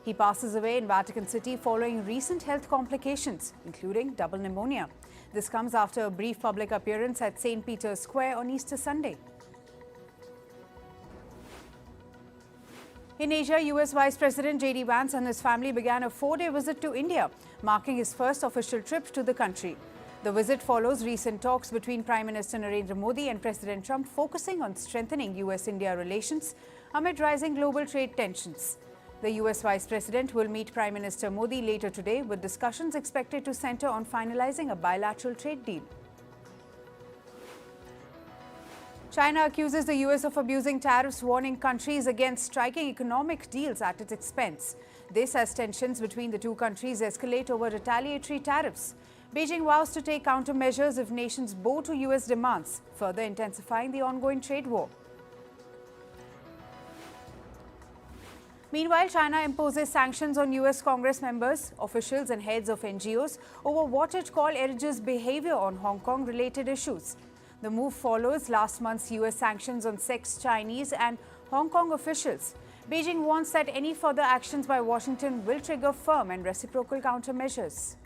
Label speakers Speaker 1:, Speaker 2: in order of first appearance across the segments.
Speaker 1: He passes away in Vatican City following recent health complications, including double pneumonia. This comes after a brief public appearance at St. Peter's Square on Easter Sunday. In Asia, US Vice President J.D. Vance and his family began a 4-day visit to India, marking his first official trip to the country. The visit follows recent talks between Prime Minister Narendra Modi and President Trump focusing on strengthening US-India relations amid rising global trade tensions. The US Vice President will meet Prime Minister Modi later today, with discussions expected to center on finalizing a bilateral trade deal. China accuses the US of abusing tariffs, warning countries against striking economic deals at its expense. This as tensions between the two countries escalate over retaliatory tariffs. Beijing vows to take countermeasures if nations bow to US demands, further intensifying the ongoing trade war. Meanwhile, China imposes sanctions on US Congress members, officials and heads of NGOs over what it called egregious behavior on Hong Kong-related issues. The move follows last month's US sanctions on 6 Chinese and Hong Kong officials. Beijing warns that any further actions by Washington will trigger firm and reciprocal countermeasures.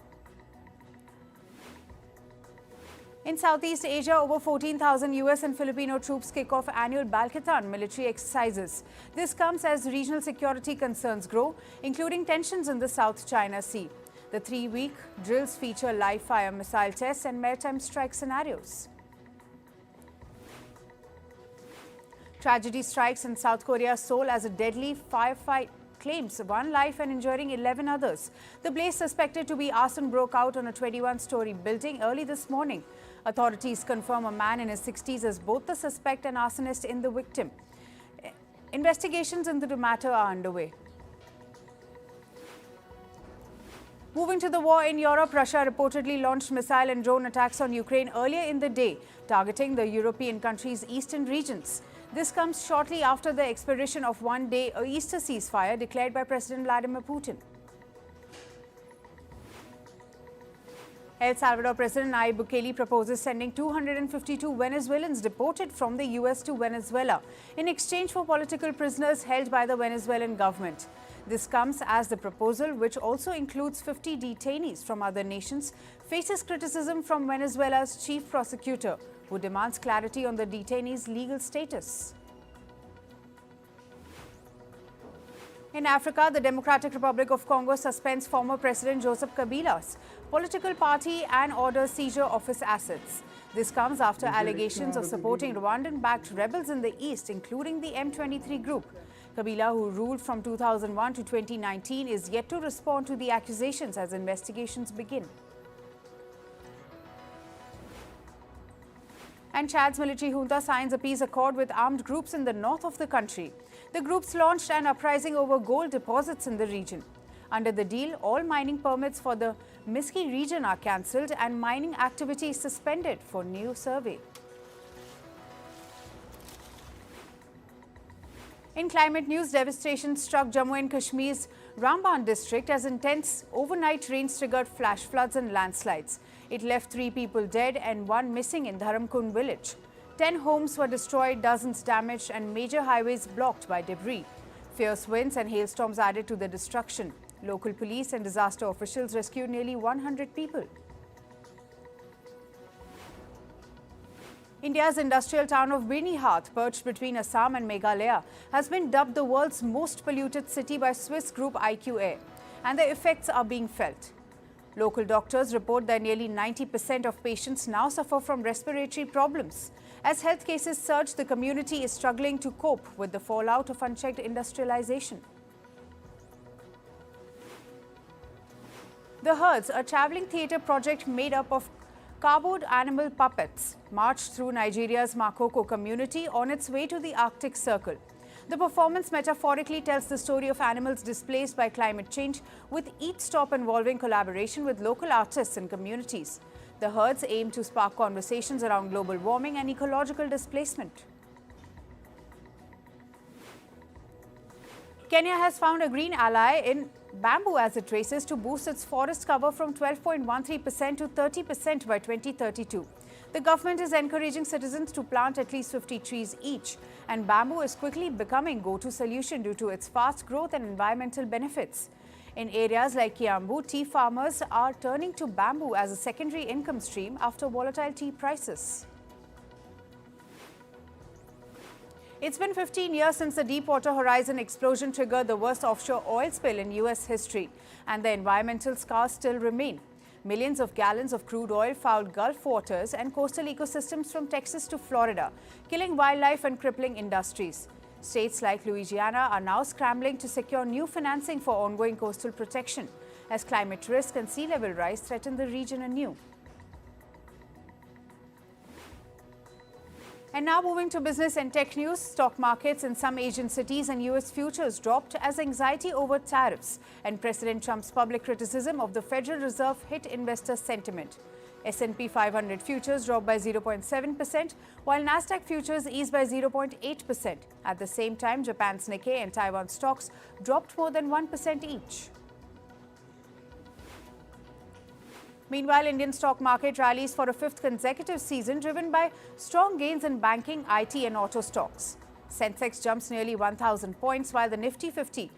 Speaker 1: In Southeast Asia, over 14,000 US and Filipino troops kick off annual Balkatan military exercises. This comes as regional security concerns grow, including tensions in the South China Sea. The 3-week drills feature live-fire missile tests and maritime strike scenarios. Tragedy strikes in South Korea's Seoul as a deadly firefight claims 1 life and injuring 11 others. The blaze, suspected to be arson, broke out on a 21-story building early this morning. Authorities confirm a man in his 60s as both the suspect and arsonist in the victim. Investigations into the matter are underway. Moving to the war in Europe, Russia reportedly launched missile and drone attacks on Ukraine earlier in the day, targeting the European country's eastern regions. This comes shortly after the expiration of 1-day Easter ceasefire declared by President Vladimir Putin. El Salvador President Nayib Bukele proposes sending 252 Venezuelans deported from the US to Venezuela in exchange for political prisoners held by the Venezuelan government. This comes as the proposal, which also includes 50 detainees from other nations, faces criticism from Venezuela's chief prosecutor, who demands clarity on the detainees' legal status. In Africa, the Democratic Republic of Congo suspends former President Joseph Kabila's political party and orders seizure of his assets. This comes after allegations of supporting Rwandan-backed rebels in the east, including the M23 group. Kabila, who ruled from 2001 to 2019, is yet to respond to the accusations as investigations begin. And Chad's military junta signs a peace accord with armed groups in the north of the country. The groups launched an uprising over gold deposits in the region. Under the deal, all mining permits for the Miski region are cancelled and mining activity is suspended for new survey. In climate news, devastation struck Jammu and Kashmir's Ramban district as intense overnight rains triggered flash floods and landslides. It left 3 people dead and 1 missing in Dharamkund village. 10 homes were destroyed, dozens damaged, and major highways blocked by debris. Fierce winds and hailstorms added to the destruction. Local police and disaster officials rescued nearly 100 people. India's industrial town of Birnihat, perched between Assam and Meghalaya, has been dubbed the world's most polluted city by Swiss group IQ Air, and the effects are being felt. Local doctors report that nearly 90% of patients now suffer from respiratory problems. As health cases surge, the community is struggling to cope with the fallout of unchecked industrialization. The Herds, a traveling theatre project made up of cardboard animal puppets, marched through Nigeria's Makoko community on its way to the Arctic Circle. The performance metaphorically tells the story of animals displaced by climate change, with each stop involving collaboration with local artists and communities. The Herds aim to spark conversations around global warming and ecological displacement. Kenya has found a green ally in bamboo as it races to boost its forest cover from 12.13% to 30% by 2032. The government is encouraging citizens to plant at least 50 trees each, and bamboo is quickly becoming go-to solution due to its fast growth and environmental benefits. In areas like Kiambu, tea farmers are turning to bamboo as a secondary income stream after volatile tea prices. It's been 15 years since the Deepwater Horizon explosion triggered the worst offshore oil spill in U.S. history, and the environmental scars still remain. Millions of gallons of crude oil fouled Gulf waters and coastal ecosystems from Texas to Florida, killing wildlife and crippling industries. States like Louisiana are now scrambling to secure new financing for ongoing coastal protection, as climate risk and sea level rise threaten the region anew. And now moving to business and tech news, stock markets in some Asian cities and U.S. futures dropped as anxiety over tariffs and President Trump's public criticism of the Federal Reserve hit investor sentiment. S&P 500 futures dropped by 0.7%, while Nasdaq futures eased by 0.8%. At the same time, Japan's Nikkei and Taiwan stocks dropped more than 1% each. Meanwhile, Indian stock market rallies for a fifth consecutive season driven by strong gains in banking, IT and auto stocks. Sensex jumps nearly 1,000 points while the Nifty 50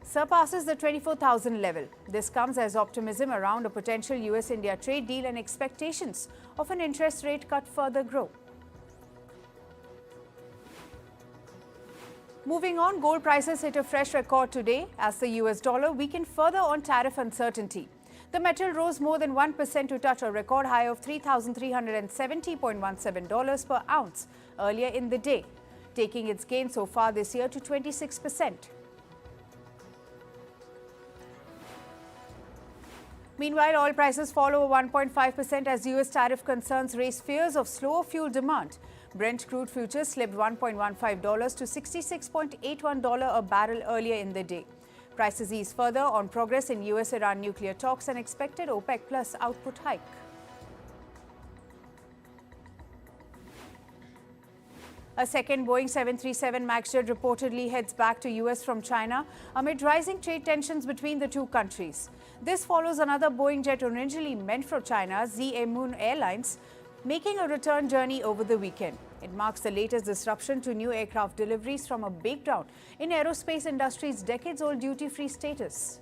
Speaker 1: surpasses the 24,000 level. This comes as optimism around a potential US-India trade deal and expectations of an interest rate cut further grow. Moving on, gold prices hit a fresh record today as the US dollar weakened further on tariff uncertainty. The metal rose more than 1% to touch a record high of $3,370.17 per ounce earlier in the day, taking its gain so far this year to 26%. Meanwhile, oil prices fall over 1.5% as US tariff concerns raise fears of slower fuel demand. Brent crude futures slipped $1.15 to $66.81 a barrel earlier in the day. Prices ease further on progress in US-Iran nuclear talks and expected OPEC Plus output hike. A second Boeing 737 MAX jet reportedly heads back to US from China amid rising trade tensions between the two countries. This follows another Boeing jet originally meant for China's Zee Airlines making a return journey over the weekend. It marks the latest disruption to new aircraft deliveries from a breakdown in aerospace industry's decades-old duty-free status.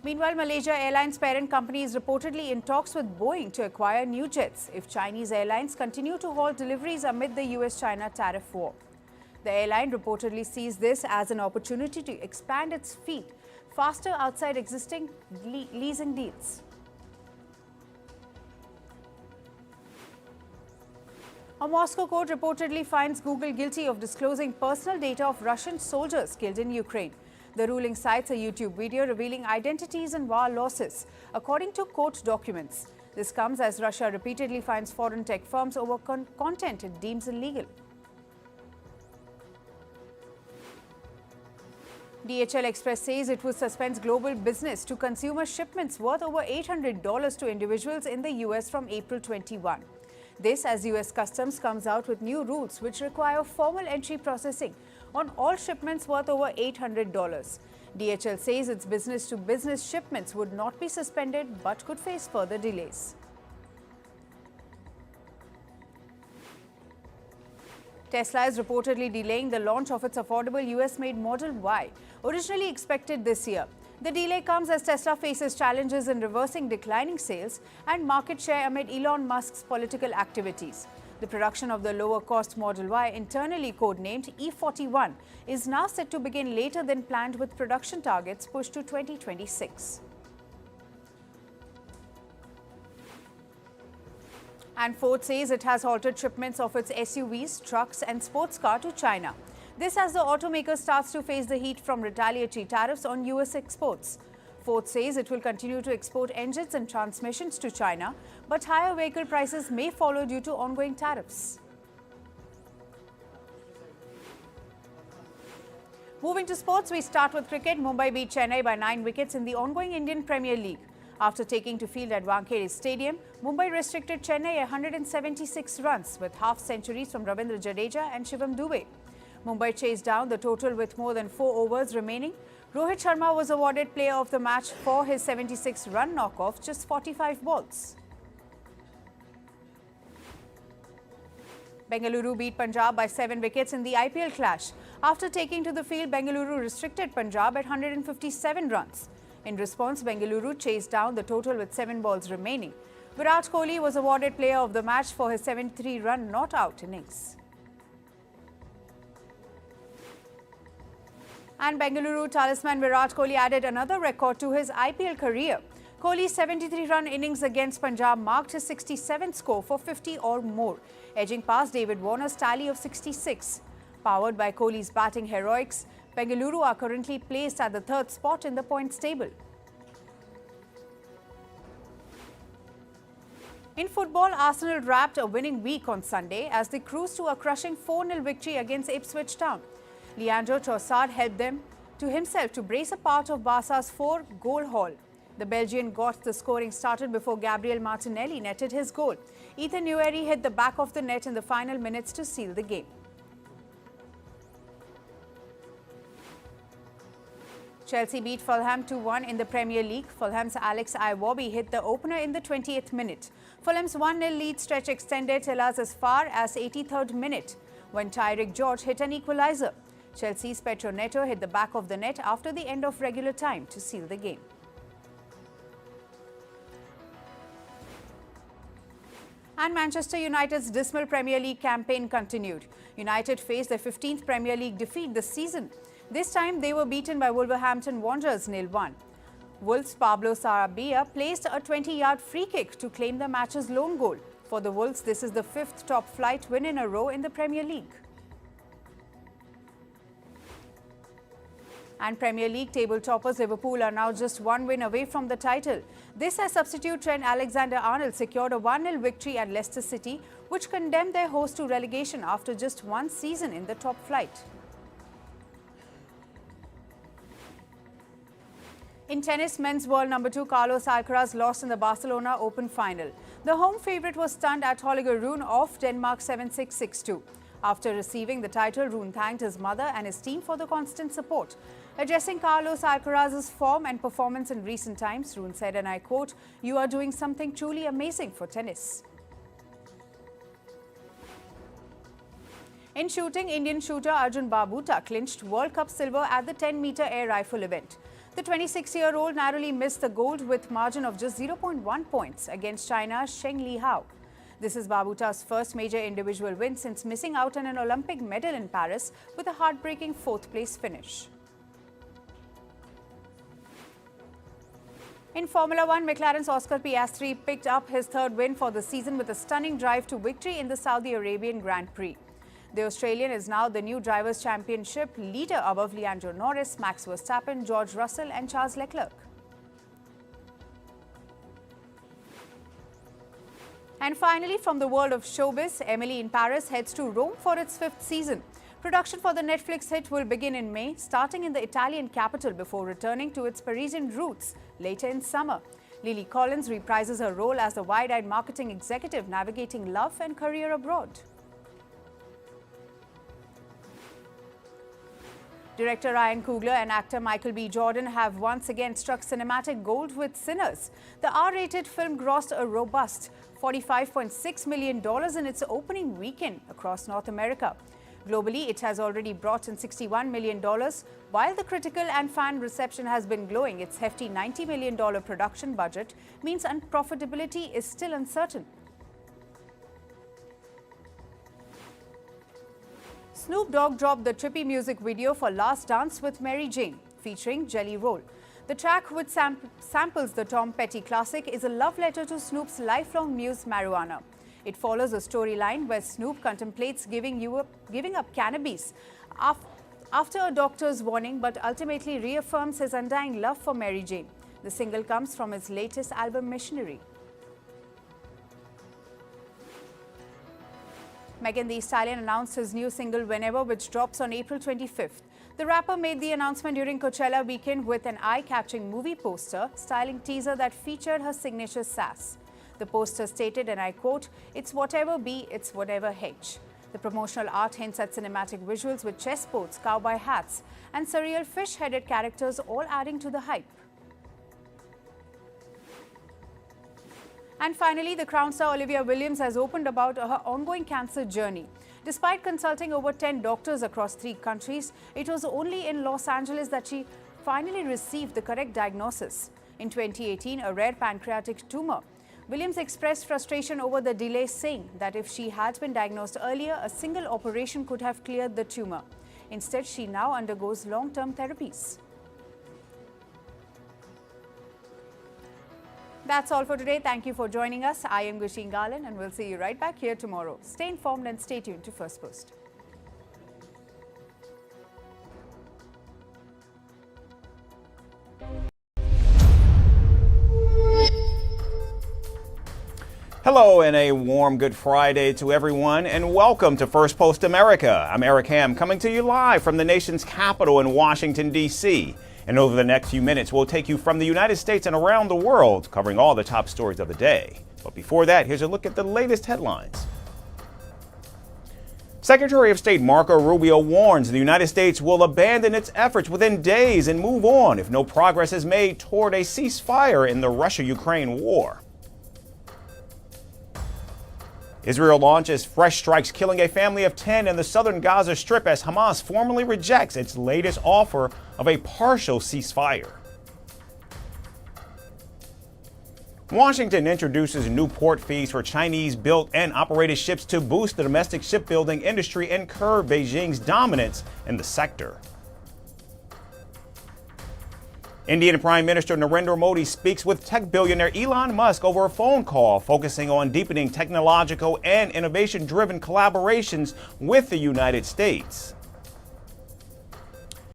Speaker 1: Meanwhile, Malaysia Airlines parent company is reportedly in talks with Boeing to acquire new jets if Chinese airlines continue to halt deliveries amid the US-China tariff war. The airline reportedly sees this as an opportunity to expand its fleet faster outside existing leasing deals. A Moscow court reportedly finds Google guilty of disclosing personal data of Russian soldiers killed in Ukraine. The ruling cites a YouTube video revealing identities and war losses, according to court documents. This comes as Russia repeatedly fines foreign tech firms over content it deems illegal. DHL Express says it will suspend global business to consumer shipments worth over $800 to individuals in the US from April 21. This as US Customs comes out with new rules which require formal entry processing on all shipments worth over $800. DHL says its business-to-business shipments would not be suspended but could face further delays. Tesla is reportedly delaying the launch of its affordable US-made Model Y, originally expected this year. The delay comes as Tesla faces challenges in reversing declining sales and market share amid Elon Musk's political activities. The production of the lower-cost Model Y, internally codenamed E41, is now set to begin later than planned with production targets pushed to 2026. And Ford says it has halted shipments of its SUVs, trucks and sports car to China. This as the automaker starts to face the heat from retaliatory tariffs on US exports. Ford says it will continue to export engines and transmissions to China, but higher vehicle prices may follow due to ongoing tariffs. Moving to sports, we start with cricket. Mumbai beat Chennai by 9 wickets in the ongoing Indian Premier League. After taking to field at Wankhede Stadium, Mumbai restricted Chennai 176 runs with half-centuries from Ravindra Jadeja and Shivam Dube. Mumbai chased down the total with more than 4 overs remaining. Rohit Sharma was awarded player of the match for his 76-run knock-off just 45 balls. Bengaluru beat Punjab by 7 wickets in the IPL clash. After taking to the field, Bengaluru restricted Punjab at 157 runs. In response, Bengaluru chased down the total with 7 balls remaining. Virat Kohli was awarded player of the match for his 73-run not-out innings. And Bengaluru talisman Virat Kohli added another record to his IPL career. Kohli's 73-run innings against Punjab marked his 67th score for 50 or more, edging past David Warner's tally of 66. Powered by Kohli's batting heroics, Bengaluru are currently placed at the 3rd spot in the points table. In football, Arsenal wrapped a winning week on Sunday as they cruised to a crushing 4-0 victory against Ipswich Town. Leandro Trossard helped himself to brace a part of Barca's 4-goal haul. The Belgian got the scoring started before Gabriel Martinelli netted his goal. Ethan Neweri hit the back of the net in the final minutes to seal the game. Chelsea beat Fulham 2-1 in the Premier League. Fulham's Alex Iwobi hit the opener in the 20th minute. Fulham's 1-0 lead stretch extended till as far as 83rd minute when Tyrick George hit an equaliser. Chelsea's Pedro Neto hit the back of the net after the end of regular time to seal the game. And Manchester United's dismal Premier League campaign continued. United faced their 15th Premier League defeat this season. This time they were beaten by Wolverhampton Wanderers 0-1. Wolves' Pablo Sarabia placed a 20-yard free kick to claim the match's lone goal. For the Wolves, this is the 5th top-flight win in a row in the Premier League. And Premier League table toppers Liverpool are now just 1 win away from the title. This as substitute Trent Alexander-Arnold secured a 1-0 victory at Leicester City, which condemned their host to relegation after just 1 season in the top flight. In tennis, men's world number 2 Carlos Alcaraz lost in the Barcelona Open final. The home favourite was stunned at Holger Rune of Denmark 7-6, 6-2. After receiving the title, Rune thanked his mother and his team for the constant support. Addressing Carlos Alcaraz's form and performance in recent times, Rune said, and I quote, "You are doing something truly amazing for tennis." In shooting, Indian shooter Arjun Babuta clinched World Cup silver at the 10-meter air rifle event. The 26-year-old narrowly missed the gold with margin of just 0.1 points against China's Sheng Li Hao. This is Babuta's first major individual win since missing out on an Olympic medal in Paris with a heartbreaking 4th-place finish. In Formula One, McLaren's Oscar Piastri picked up his 3rd win for the season with a stunning drive to victory in the Saudi Arabian Grand Prix. The Australian is now the new Drivers' Championship leader above Leandro Norris, Max Verstappen, George Russell and Charles Leclerc. And finally, from the world of showbiz, Emily in Paris heads to Rome for its 5th season. Production for the Netflix hit will begin in May, starting in the Italian capital before returning to its Parisian roots later in summer. Lily Collins reprises her role as the wide-eyed marketing executive navigating love and career abroad. Director Ryan Coogler and actor Michael B. Jordan have once again struck cinematic gold with Sinners. The R-rated film grossed a robust $45.6 million in its opening weekend across North America. Globally, it has already brought in $61 million, while the critical and fan reception has been glowing. Its hefty $90 million production budget means profitability is still uncertain. Snoop Dogg dropped the trippy music video for Last Dance with Mary Jane, featuring Jelly Roll. The track, which samples the Tom Petty classic, is a love letter to Snoop's lifelong muse, marijuana. It follows a storyline where Snoop contemplates giving up cannabis after a doctor's warning, but ultimately reaffirms his undying love for Mary Jane. The single comes from his latest album, Missionary. Thee Stallion announced his new single Whenever, which drops on April 25th. The rapper made the announcement during Coachella weekend with an eye-catching movie poster, styling teaser that featured her signature sass. The poster stated, and I quote, "It's whatever be, it's whatever H." The promotional art hints at cinematic visuals with chess boards, cowboy hats, and surreal fish-headed characters, all adding to the hype. And finally, the Crown star Olivia Williams has opened about her ongoing cancer journey. Despite consulting over 10 doctors across 3 countries, it was only in Los Angeles that she finally received the correct diagnosis. In 2018, a rare pancreatic tumor. Williams expressed frustration over the delay, saying that if she had been diagnosed earlier, a single operation could have cleared the tumor. Instead, she now undergoes long-term therapies. That's all for today. Thank you for joining us. I am Gusheen Garland, and we'll see you right back here tomorrow. Stay informed and stay tuned to Firstpost.
Speaker 2: Hello and a warm Good Friday to everyone, and welcome to Firstpost America. I'm Eric Ham, coming to you live from the nation's capital in Washington, D.C. And over the next few minutes, we'll take you from the United States and around the world, covering all the top stories of the day. But before that, here's a look at the latest headlines. Secretary of State Marco Rubio warns the United States will abandon its efforts within days and move on if no progress is made toward a ceasefire in the Russia-Ukraine war. Israel launches fresh strikes, killing a family of 10 in the southern Gaza Strip as Hamas formally rejects its latest offer of a partial ceasefire. Washington introduces new port fees for Chinese-built and operated ships to boost the domestic shipbuilding industry and curb Beijing's dominance in the sector. Indian Prime Minister Narendra Modi speaks with tech billionaire Elon Musk over a phone call, focusing on deepening technological and innovation-driven collaborations with the United States.